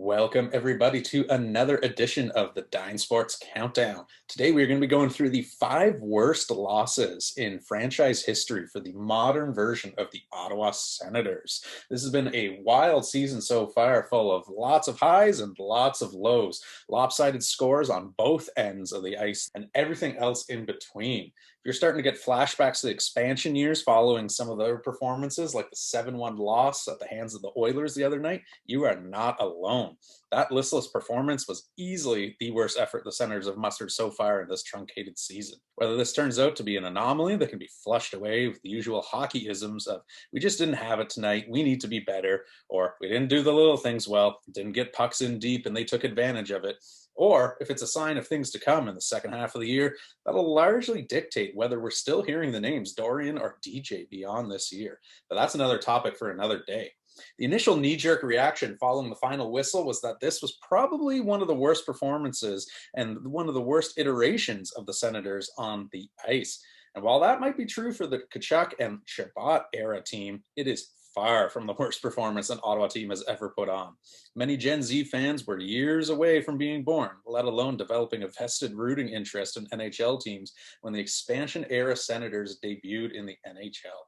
Welcome, everybody, to another edition of the Dine Sports Countdown. Today, we're going to be going through the 5 worst losses in franchise history for the modern version of the Ottawa Senators. This has been a wild season so far, full of lots of highs and lots of lows, lopsided scores on both ends of the ice, and everything else in between. If you're starting to get flashbacks to the expansion years following some of their performances, like the 7-1 loss at the hands of the Oilers the other night, you are not alone. That listless performance was easily the worst effort the Senators have mustered so far in this truncated season. Whether this turns out to be an anomaly that can be flushed away with the usual hockey isms of we just didn't have it tonight, we need to be better, or we didn't do the little things well, didn't get pucks in deep and they took advantage of it, or if it's a sign of things to come in the second half of the year, that'll largely dictate whether we're still hearing the names Dorian or DJ beyond this year. But that's another topic for another day. The initial knee-jerk reaction following the final whistle was that this was probably one of the worst performances and one of the worst iterations of the Senators on the ice. And while that might be true for the Kachuk and Chabot era team, it is far from the worst performance an Ottawa team has ever put on. Many Gen Z fans were years away from being born, let alone developing a vested rooting interest in NHL teams when the expansion era Senators debuted in the NHL.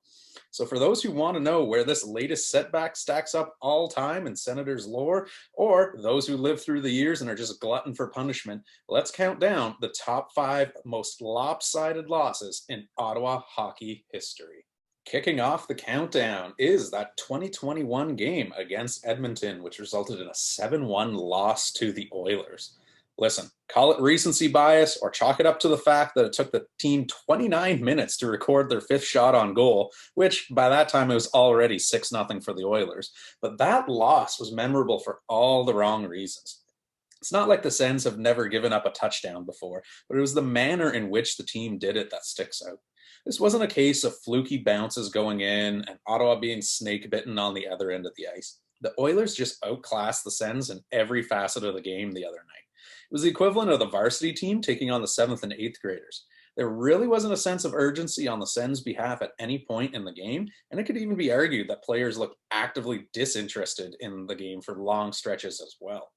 So for those who want to know where this latest setback stacks up all time in Senators lore, or those who live through the years and are just glutton for punishment, let's count down the top 5 most lopsided losses in Ottawa hockey history. Kicking off the countdown is that 2021 game against Edmonton, which resulted in a 7-1 loss to the Oilers. Listen, call it recency bias or chalk it up to the fact that it took the team 29 minutes to record their 5th shot on goal, which by that time it was already 6-0 for the Oilers. But that loss was memorable for all the wrong reasons. It's not like the Sens have never given up a touchdown before, but it was the manner in which the team did it that sticks out. This wasn't a case of fluky bounces going in and Ottawa being snake bitten on the other end of the ice. The Oilers just outclassed the Sens in every facet of the game the other night. It was the equivalent of the varsity team taking on the 7th and 8th graders. There really wasn't a sense of urgency on the Sens' behalf at any point in the game, and it could even be argued that players looked actively disinterested in the game for long stretches as well.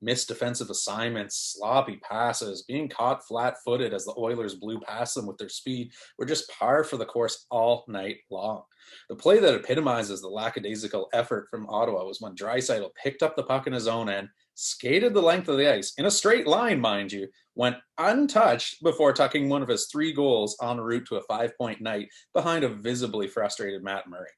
Missed defensive assignments, sloppy passes, being caught flat-footed as the Oilers blew past them with their speed were just par for the course all night long. The play that epitomizes the lackadaisical effort from Ottawa was when Draisaitl picked up the puck in his own end, skated the length of the ice, in a straight line, mind you, went untouched before tucking one of his 3 goals en route to a 5-point night behind a visibly frustrated Matt Murray.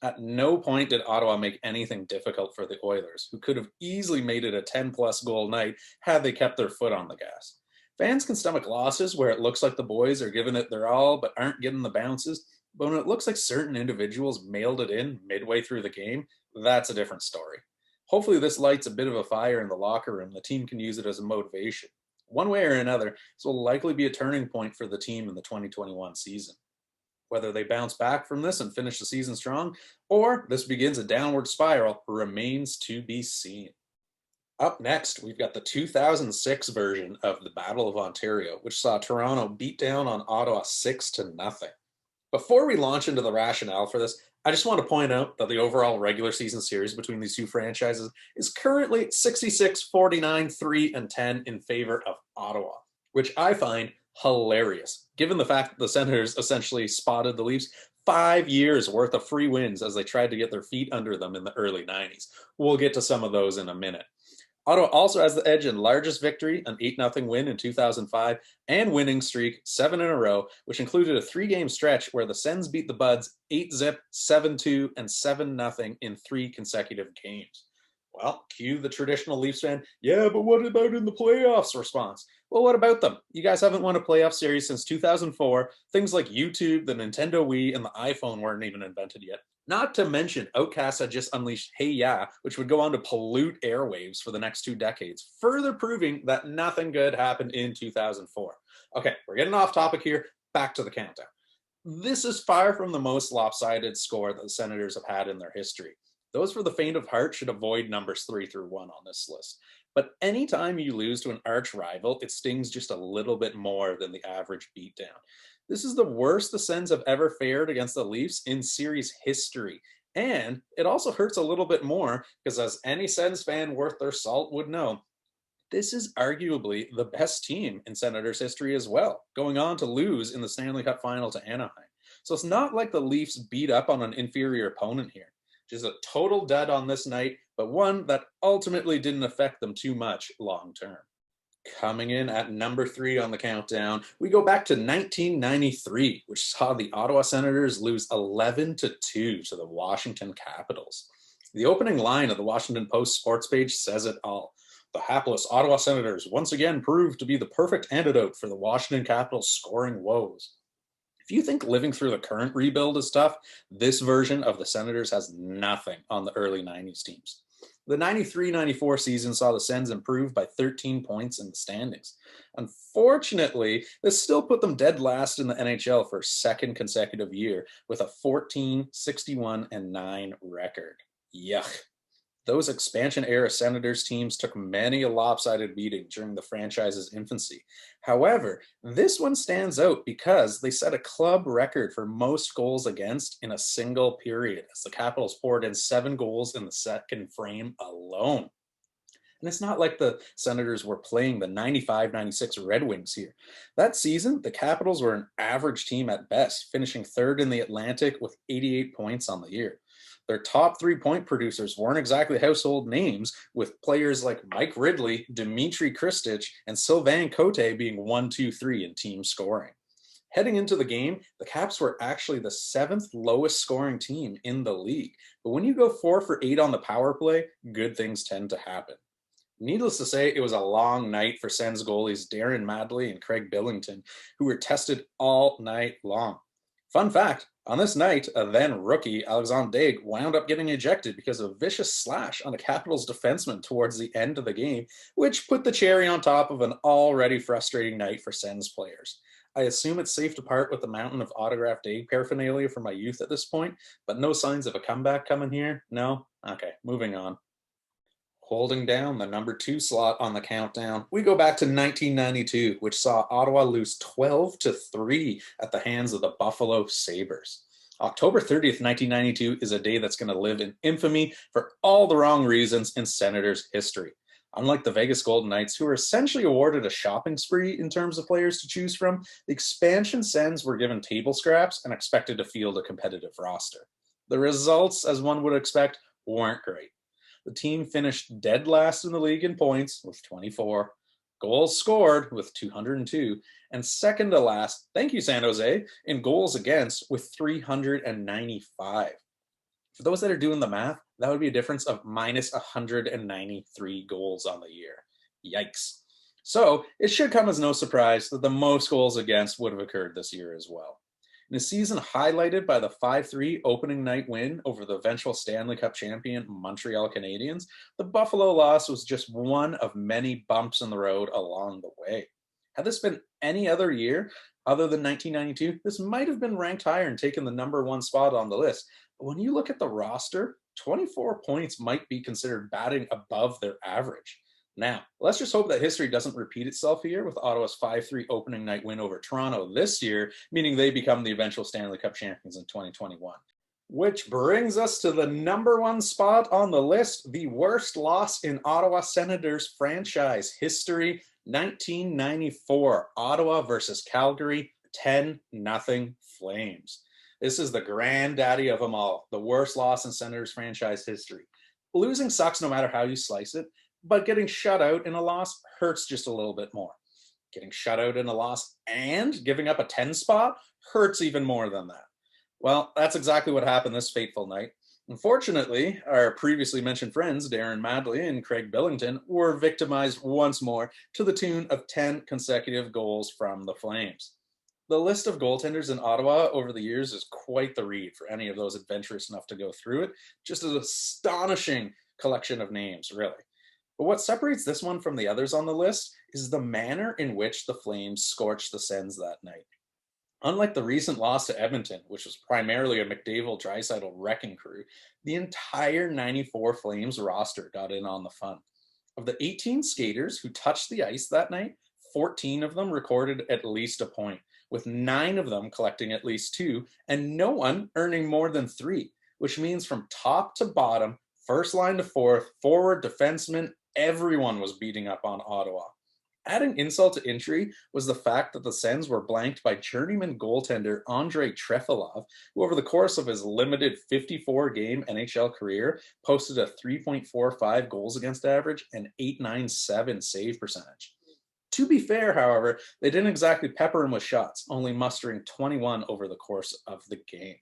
At no point did Ottawa make anything difficult for the Oilers, who could have easily made it a 10-plus goal night had they kept their foot on the gas. Fans can stomach losses where it looks like the boys are giving it their all but aren't getting the bounces, but when it looks like certain individuals mailed it in midway through the game, that's a different story. Hopefully this lights a bit of a fire in the locker room. The team can use it as a motivation. One way or another, this will likely be a turning point for the team in the 2021 season. Whether they bounce back from this and finish the season strong, or this begins a downward spiral, remains to be seen. Up next, we've got the 2006 version of the Battle of Ontario, which saw Toronto beat down on Ottawa 6-0. Before we launch into the rationale for this, I just want to point out that the overall regular season series between these two franchises is currently 66-49, 3-10 in favor of Ottawa, which I find hilarious, given the fact that the Senators essentially spotted the Leafs 5 years worth of free wins as they tried to get their feet under them in the early 90s. We'll get to some of those in a minute. Ottawa also has the edge in largest victory, an 8-0 win in 2005, and winning streak, 7 in a row, which included a 3-game stretch where the Sens beat the Buds 8-zip, 7-2, and 7-0 in 3 consecutive games. Well, cue the traditional Leafs fan, yeah, but what about in the playoffs response? Well, what about them? You guys haven't won a playoff series since 2004. Things like YouTube, the Nintendo Wii, and the iPhone weren't even invented yet. Not to mention, Outcast had just unleashed Hey Ya, which would go on to pollute airwaves for the next 2 decades, further proving that nothing good happened in 2004. Okay, we're getting off topic here. Back to the countdown. This is far from the most lopsided score that the Senators have had in their history. Those for the faint of heart should avoid numbers 3 through 1 on this list. But anytime you lose to an arch rival, it stings just a little bit more than the average beatdown. This is the worst the Sens have ever fared against the Leafs in series history. And it also hurts a little bit more because, as any Sens fan worth their salt would know, this is arguably the best team in Senators history as well, going on to lose in the Stanley Cup final to Anaheim. So it's not like the Leafs beat up on an inferior opponent here. Just a total dud on this night, but one that ultimately didn't affect them too much long term. Coming in at number 3 on the countdown, we go back to 1993, which saw the Ottawa Senators lose 11-2 to the Washington Capitals. The opening line of the Washington Post sports page says it all. The hapless Ottawa Senators once again proved to be the perfect antidote for the Washington Capitals' scoring woes. If you think living through the current rebuild is tough, this version of the Senators has nothing on the early 90s teams. The 93-94 season saw the Sens improve by 13 points in the standings. Unfortunately, this still put them dead last in the NHL for a second consecutive year with a 14-61-9 record. Yuck. Those expansion-era Senators teams took many a lopsided beating during the franchise's infancy. However, this one stands out because they set a club record for most goals against in a single period, as the Capitals poured in 7 goals in the second frame alone. And it's not like the Senators were playing the 95-96 Red Wings here. That season, the Capitals were an average team at best, finishing 3rd in the Atlantic with 88 points on the year. Their top 3-point producers weren't exactly household names, with players like Mike Ridley, Dmitry Kristich, and Sylvain Cote being 1, 2, 3 in team scoring. Heading into the game, the Caps were actually the 7th lowest scoring team in the league. But when you go 4 for 8 on the power play, good things tend to happen. Needless to say, it was a long night for Sens goalies Darren Madley and Craig Billington, who were tested all night long. Fun fact, on this night, a then rookie Alexandre Daigle wound up getting ejected because of a vicious slash on a Capitals defenseman towards the end of the game, which put the cherry on top of an already frustrating night for Sens players. I assume it's safe to part with the mountain of autographed Daigle paraphernalia from my youth at this point, but no signs of a comeback coming here? No? Okay, moving on. Holding down the number 2 slot on the countdown, we go back to 1992, which saw Ottawa lose 12-3 at the hands of the Buffalo Sabres. October 30th, 1992 is a day that's going to live in infamy for all the wrong reasons in Senators history. Unlike the Vegas Golden Knights, who were essentially awarded a shopping spree in terms of players to choose from, the expansion Sens were given table scraps and expected to field a competitive roster. The results, as one would expect, weren't great. The team finished dead last in the league in points with 24, goals scored with 202, and second to last, thank you San Jose, in goals against with 395. For those that are doing the math, that would be a difference of minus 193 goals on the year. Yikes. So it should come as no surprise that the most goals against would have occurred this year as well. In a season highlighted by the 5-3 opening night win over the eventual Stanley Cup champion Montreal Canadiens, the Buffalo loss was just one of many bumps in the road along the way. Had this been any other year other than 1992, this might have been ranked higher and taken the number 1 spot on the list. But when you look at the roster, 24 points might be considered batting above their average. Now, let's just hope that history doesn't repeat itself here with Ottawa's 5-3 opening night win over Toronto this year, meaning they become the eventual Stanley Cup champions in 2021. Which brings us to the number 1 spot on the list, the worst loss in Ottawa Senators franchise history, 1994, Ottawa versus Calgary, 10-0 Flames. This is the granddaddy of them all, the worst loss in Senators franchise history. Losing sucks no matter how you slice it, but getting shut out in a loss hurts just a little bit more. Getting shut out in a loss and giving up a 10 spot hurts even more than that. Well, that's exactly what happened this fateful night. Unfortunately, our previously mentioned friends, Darren Madley and Craig Billington, were victimized once more to the tune of 10 consecutive goals from the Flames. The list of goaltenders in Ottawa over the years is quite the read for any of those adventurous enough to go through it. Just an astonishing collection of names, really. But what separates this one from the others on the list is the manner in which the Flames scorched the Sens that night. Unlike the recent loss to Edmonton, which was primarily a McDavid-Draisaitl wrecking crew, the entire 94 Flames roster got in on the fun. Of the 18 skaters who touched the ice that night, 14 of them recorded at least a point, with 9 of them collecting at least 2, and no one earning more than 3. which means from top to bottom, first line to fourth, forward, defenseman, everyone was beating up on Ottawa. Adding insult to injury was the fact that the Sens were blanked by journeyman goaltender Andrei Trefilov, who over the course of his limited 54-game NHL career posted a 3.45 goals against average and .897 save percentage. To be fair, however, they didn't exactly pepper him with shots, only mustering 21 over the course of the game.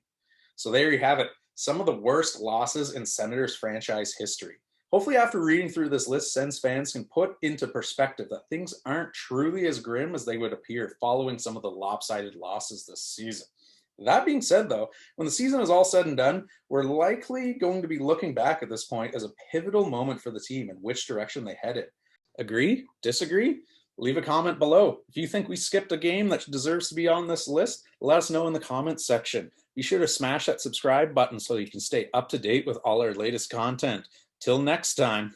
So there you have it, some of the worst losses in Senators franchise history. Hopefully after reading through this list, Sens fans can put into perspective that things aren't truly as grim as they would appear following some of the lopsided losses this season. That being said, though, when the season is all said and done, we're likely going to be looking back at this point as a pivotal moment for the team and which direction they headed. Agree? Disagree? Leave a comment below. If you think we skipped a game that deserves to be on this list, let us know in the comments section. Be sure to smash that subscribe button so you can stay up to date with all our latest content. Till next time.